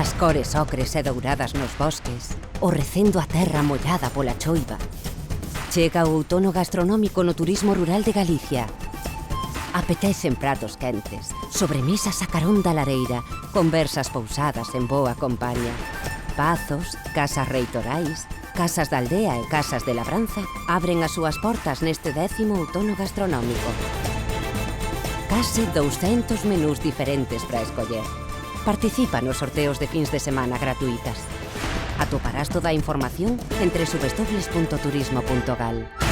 As cores ocres e douradas nos bosques, o recendo a terra mollada pola choiva. Chega o outono gastronómico no turismo rural de Galicia. Apetecen pratos quentes, sobremesas a carón da lareira, conversas pousadas en boa compañía. Pazos, casas reitorais, casas da aldea e casas de labranza abren as súas portas neste 10º outono gastronómico. Case 200 menús diferentes para escoller. Participa nos sorteos de fins de semana gratuitas. Atoparás toda a información en www.turismo.gal.